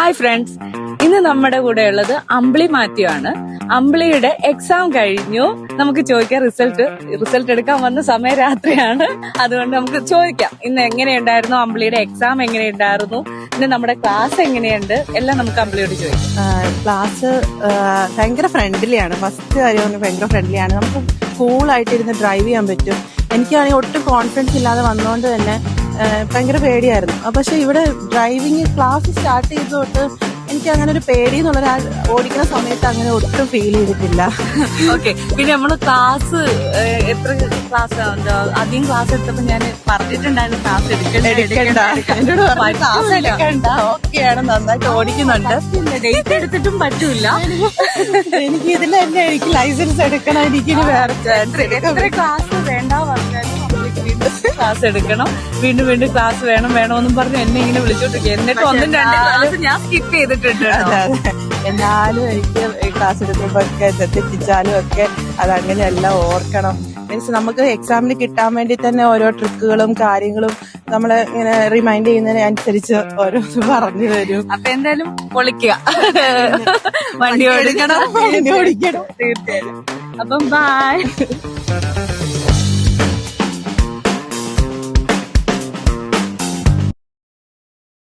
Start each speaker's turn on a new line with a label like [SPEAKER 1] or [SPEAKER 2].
[SPEAKER 1] Hi friends, ഇന്ന് നമ്മുടെ കൂടെ ഉള്ളത് അമ്പിളി മാത്യു ആണ്. അമ്പിളിയുടെ എക്സാം കഴിഞ്ഞു. നമുക്ക് ചോദിക്കാം, റിസൾട്ട് എടുക്കാൻ വന്ന സമയം രാത്രിയാണ്. അതുകൊണ്ട് നമുക്ക് ചോദിക്കാം ഇന്ന് എങ്ങനെയുണ്ടായിരുന്നു, അമ്പിളിയുടെ എക്സാം എങ്ങനെയുണ്ടായിരുന്നു, ഇന്ന് നമ്മുടെ ക്ലാസ് എങ്ങനെയുണ്ട്, എല്ലാം നമുക്ക് അമ്പിളിയോട് ചോദിക്കാം.
[SPEAKER 2] ക്ലാസ് ഭയങ്കര ഫ്രണ്ട്ലിയാണ്. ഫസ്റ്റ് കാര്യം ഭയങ്കര ഫ്രണ്ട്ലിയാണ്. നമുക്ക് കൂളായിട്ടിരുന്ന് ഡ്രൈവ് ചെയ്യാൻ പറ്റും. എനിക്കാണെങ്കിൽ ഒട്ടും കോൺഫിഡൻസ് ഇല്ലാതെ വന്നുകൊണ്ട് തന്നെ ഭയങ്കര പേടിയായിരുന്നു. പക്ഷെ ഇവിടെ ഡ്രൈവിംഗ് ക്ലാസ് സ്റ്റാർട്ട് ചെയ്ത് തൊട്ട് എനിക്ക് അങ്ങനെ ഒരു പേടി എന്നുള്ള ഓടിക്കുന്ന സമയത്ത് അങ്ങനെ ഒട്ടും ഫീൽ ചെയ്തിട്ടില്ല.
[SPEAKER 1] ഓക്കെ, പിന്നെ നമ്മള് ക്ലാസ് എത്ര ക്ലാസ് അധികം ക്ലാസ് എടുത്തപ്പോ ഞാൻ പറഞ്ഞിട്ടുണ്ടായിരുന്നു ക്ലാസ്
[SPEAKER 2] എടുക്കണ്ട, ക്ലാസ് എടുക്കണ്ട, ഓക്കെയാണ്, നന്നായിട്ട് ഓടിക്കുന്നുണ്ട്.
[SPEAKER 1] ഡേറ്റ് എടുത്തിട്ടും പറ്റൂല.
[SPEAKER 2] എനിക്ക് ഇതിൽ തന്നെ എനിക്ക് ലൈസൻസ് എടുക്കണം. എനിക്കിനി വേറെ
[SPEAKER 1] എത്ര ക്ലാസ് വേണ്ട പറഞ്ഞാലും ക്ലാസ് എടുക്കണം. വീണ്ടും വീണ്ടും ക്ലാസ് വേണമെന്നും പറഞ്ഞ് എന്നെ ഇങ്ങനെ വിളിച്ചോണ്ടിരിക്കും. എന്നിട്ട് ഒന്നും രണ്ടും ക്ലാസ് ഞാൻ സ്കിപ്പ് ചെയ്തിട്ടുണ്ട്.
[SPEAKER 2] എന്നാലും എനിക്ക് ക്ലാസ് എടുക്കുമ്പോ ഒക്കെ തെറ്റിച്ചാലും ഒക്കെ അതങ്ങനെയല്ല ഓർക്കണം. മീൻസ് നമുക്ക് എക്സാമിന് കിട്ടാൻ വേണ്ടി തന്നെ ഓരോ ട്രിക്കുകളും കാര്യങ്ങളും നമ്മളെ ഇങ്ങനെ റിമൈൻഡ് ചെയ്യുന്നതിനനുസരിച്ച് ഓരോന്ന് പറഞ്ഞു തരും.
[SPEAKER 1] അപ്പൊ എന്തായാലും പൊളിക്കുക, വണ്ടി ഓടിക്കണം.
[SPEAKER 2] തീർച്ചയായും.
[SPEAKER 1] അപ്പം ബൈ.